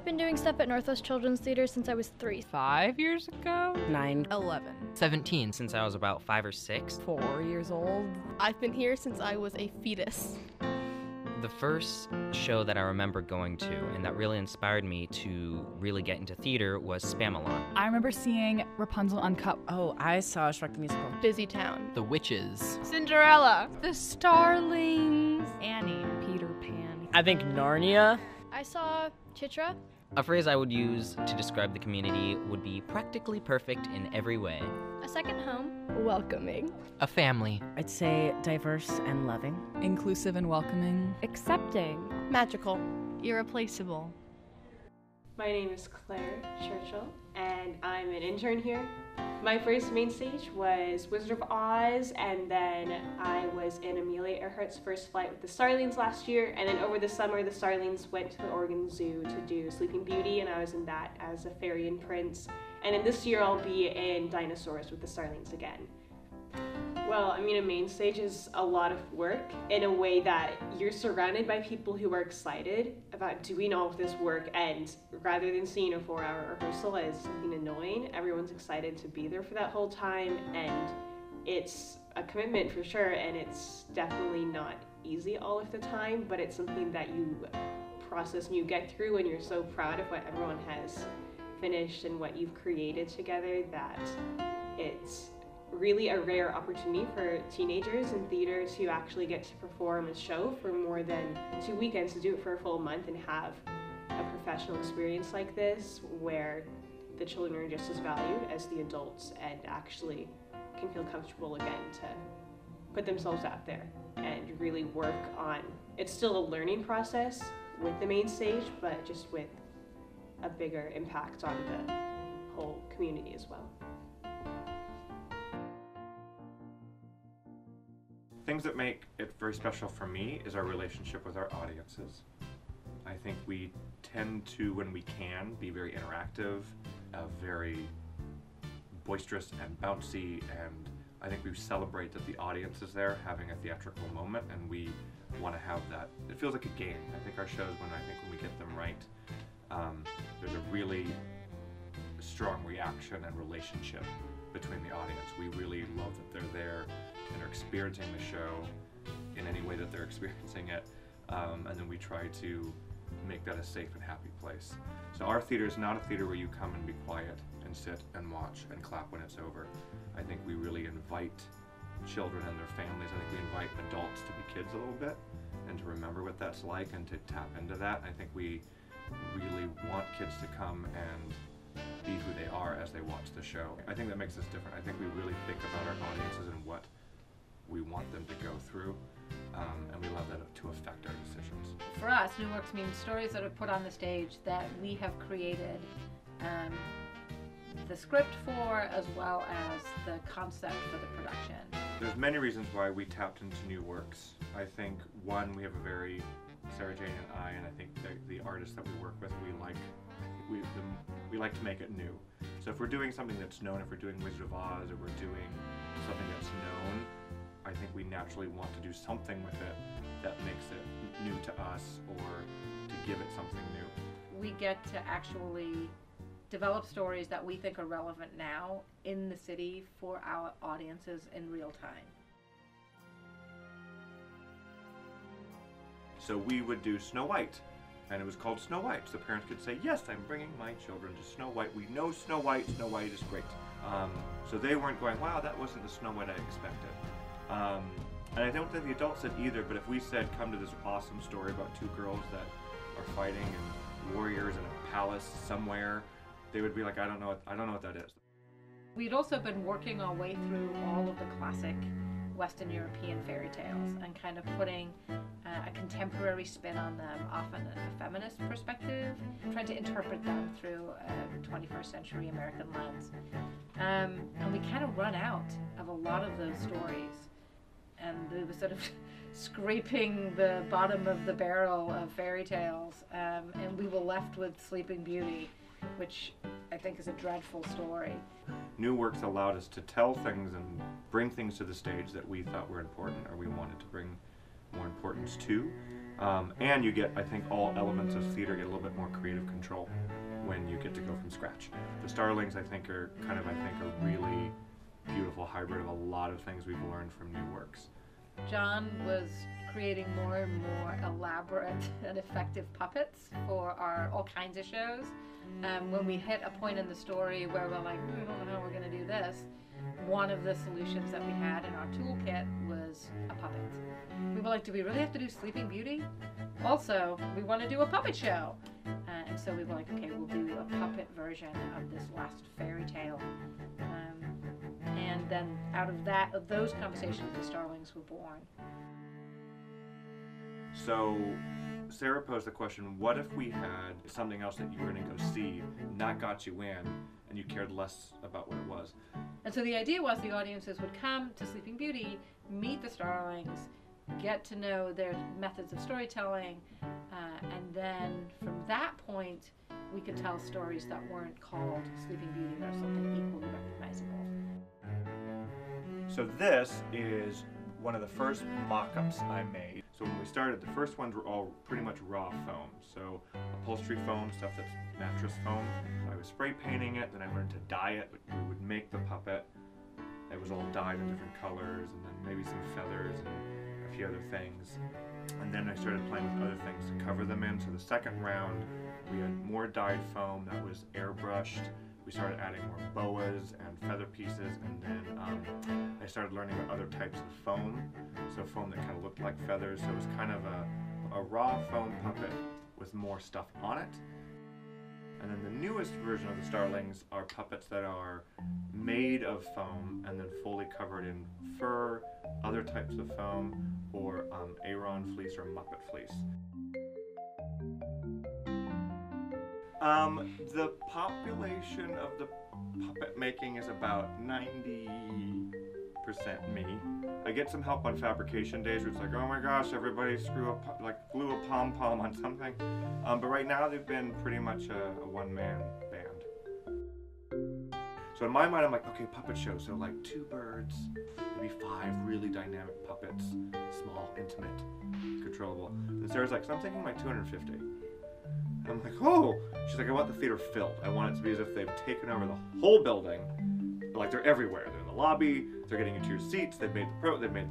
been doing stuff at Northwest Children's Theater since I was 3. 5 years ago? 9. 11. 17 since I was about 5 or 6. 4 years old. I've been here since I was a fetus. The first show that I remember going to and that really inspired me to really get into theater was Spamalot. I remember seeing Rapunzel Uncut. Oh, I saw Shrek the Musical. Busy Town. The Witches. Cinderella. The Starlings. Annie. Peter Pan. I think Narnia. I saw Chitra. A phrase I would use to describe the community would be practically perfect in every way. A second home. Welcoming. A family. I'd say diverse and loving. Inclusive and welcoming. Accepting. Magical. Irreplaceable. My name is Claire Churchill, and I'm an intern here. My first main stage was Wizard of Oz, and then I was in Amelia Earhart's first flight with the Starlings last year, and then over the summer the Starlings went to the Oregon Zoo to do Sleeping Beauty, and I was in that as a fairy and prince. And then this year I'll be in Dinosaurs with the Starlings again. Well, I mean, a main stage is a lot of work in a way that you're surrounded by people who are excited about doing all of this work, and rather than seeing a 4-hour rehearsal as something annoying, everyone's excited to be there for that whole time, and it's a commitment for sure, and it's definitely not easy all of the time, but it's something that you process and you get through, and you're so proud of what everyone has finished and what you've created together that it's really a rare opportunity for teenagers in theater to actually get to perform a show for more than 2 weekends, to do it for a full month and have a professional experience like this where the children are just as valued as the adults and actually can feel comfortable again to put themselves out there and really work on. It's still a learning process with the main stage, but just with a bigger impact on the whole community as well. Things that make it very special for me is our relationship with our audiences. I think we tend to, when we can, be very interactive, very boisterous and bouncy, and I think we celebrate that the audience is there having a theatrical moment, and we want to have that. It feels like a game. I think our shows, when we get them right, there's a really strong reaction and relationship between the audience. We really love that they're there and are experiencing the show in any way that they're experiencing it, and then we try to make that a safe and happy place. So our theater is not a theater where you come and be quiet and sit and watch and clap when it's over. I think we really invite children and their families. I think we invite adults to be kids a little bit and to remember what that's like and to tap into that. I think we really want kids to come and be who they are as they watch the show. I think that makes us different. I think we really think about our audiences and what we want them to go through, and we love that to affect our decisions. For us, new works means stories that are put on the stage that we have created the script for, as well as the concept for the production. There's many reasons why we tapped into new works. I think one, we have a very, Sarah Jane and I think the artists that we work with, we like to make it new. So if we're doing something that's known, if we're doing Wizard of Oz or we're doing something that's known, I think we naturally want to do something with it that makes it new to us or to give it something new. We get to actually develop stories that we think are relevant now in the city for our audiences in real time. So we would do Snow White, and it was called Snow White. So parents could say, yes, I'm bringing my children to Snow White. We know Snow White is great. So they weren't going, wow, that wasn't the Snow White I expected. And I don't think the adults said either, but if we said, come to this awesome story about 2 girls that are fighting and warriors in a palace somewhere, they would be like, I don't know what that is. We'd also been working our way through all of the classic Western European fairy tales and kind of putting a contemporary spin on them, often a feminist perspective, trying to interpret them through a 21st century American lens. And we kind of run out of a lot of those stories, and we were sort of scraping the bottom of the barrel of fairy tales, and we were left with Sleeping Beauty, which I think is a dreadful story. New works allowed us to tell things and bring things to the stage that we thought were important or we wanted to bring more importance to. And you get, I think, all elements of theater get a little bit more creative control when you get to go from scratch. The Starlings, I think, are kind of, a really beautiful hybrid of a lot of things we've learned from new works. John was creating more and more elaborate and effective puppets for all kinds of shows. When we hit a point in the story where we're like, we don't know how we're going to do this, one of the solutions that we had in our toolkit was a puppet. We were like, do we really have to do Sleeping Beauty? Also, we want to do a puppet show. And so we were like, okay, we'll do a puppet version of this last fairy tale. And then out of those conversations, the Starlings were born. So Sarah posed the question, what if we had something else that you were going to go see, and that got you in, and you cared less about what it was? And so the idea was the audiences would come to Sleeping Beauty, meet the Starlings, get to know their methods of storytelling, and then from that point, we could tell stories that weren't called Sleeping Beauty, but something equally recognizable. So this is one of the first mock-ups I made. So when we started, the first ones were all pretty much raw foam. So upholstery foam, stuff that's mattress foam. I was spray painting it, then I learned to dye it. We would make the puppet. It was all dyed in different colors, and then maybe some feathers and a few other things. And then I started playing with other things to cover them in. So the second round, we had more dyed foam that was airbrushed. We started adding more boas and feather pieces, and then I started learning about other types of foam. So foam that kind of looked like feathers. So it was kind of a raw foam puppet with more stuff on it. And then the newest version of the Starlings are puppets that are made of foam and then fully covered in fur, other types of foam, or Aeron fleece or Muppet fleece. The population of the puppet making is about 90% me. I get some help on fabrication days where it's like, oh my gosh, everybody glue a pom-pom on something. But right now they've been pretty much a one-man band. So in my mind, I'm like, okay, puppet show. So like 2 birds, maybe 5 really dynamic puppets, small, intimate, controllable. And Sarah's like, so I'm thinking like 250. I'm like, oh! She's like, I want the theater filled. I want it to be as if they've taken over the whole building. Like they're everywhere. They're in the lobby, they're getting into your seats, they've made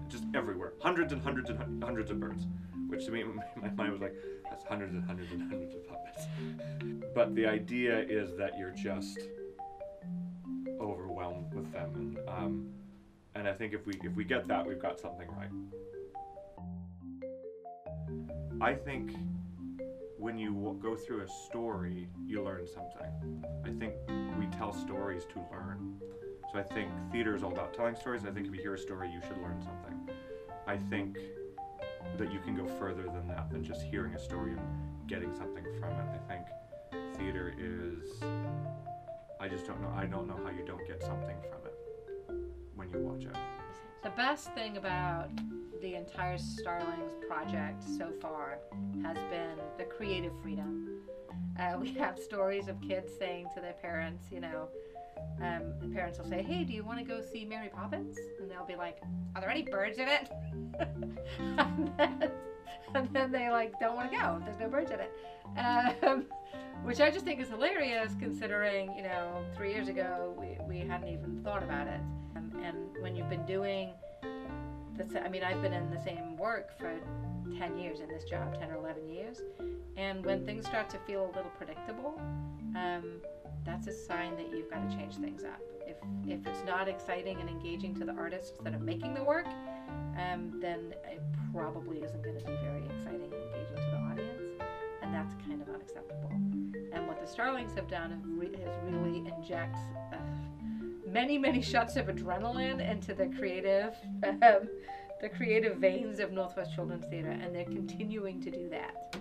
just everywhere. Hundreds and hundreds and hundreds of birds. Which to me, in my mind was like, that's hundreds and hundreds and hundreds of puppets. But the idea is that you're just overwhelmed with them. And I think if we get that, we've got something right. I think when you go through a story, you learn something. I think we tell stories to learn. So I think theater is all about telling stories. I think if you hear a story, you should learn something. I think that you can go further than that, than just hearing a story and getting something from it. I think theater is, I don't know how you don't get something from it when you watch it. The best thing about the entire Starlings project so far has been the creative freedom. We have stories of kids saying to their parents, the parents will say, hey, do you want to go see Mary Poppins? And they'll be like, are there any birds in it? and then they don't want to go. There's no birds in it. Which I just think is hilarious considering, 3 years ago we hadn't even thought about it. And when you've been doing I've been in the same work for 10 years in this job, 10 or 11 years. And when things start to feel a little predictable, that's a sign that you've got to change things up. If it's not exciting and engaging to the artists that are making the work, then it probably isn't going to be very exciting and engaging to the audience. And that's kind of unacceptable. And what the Starlings have done is really inject many shots of adrenaline into the creative veins of Northwest Children's Theatre, and they're continuing to do that.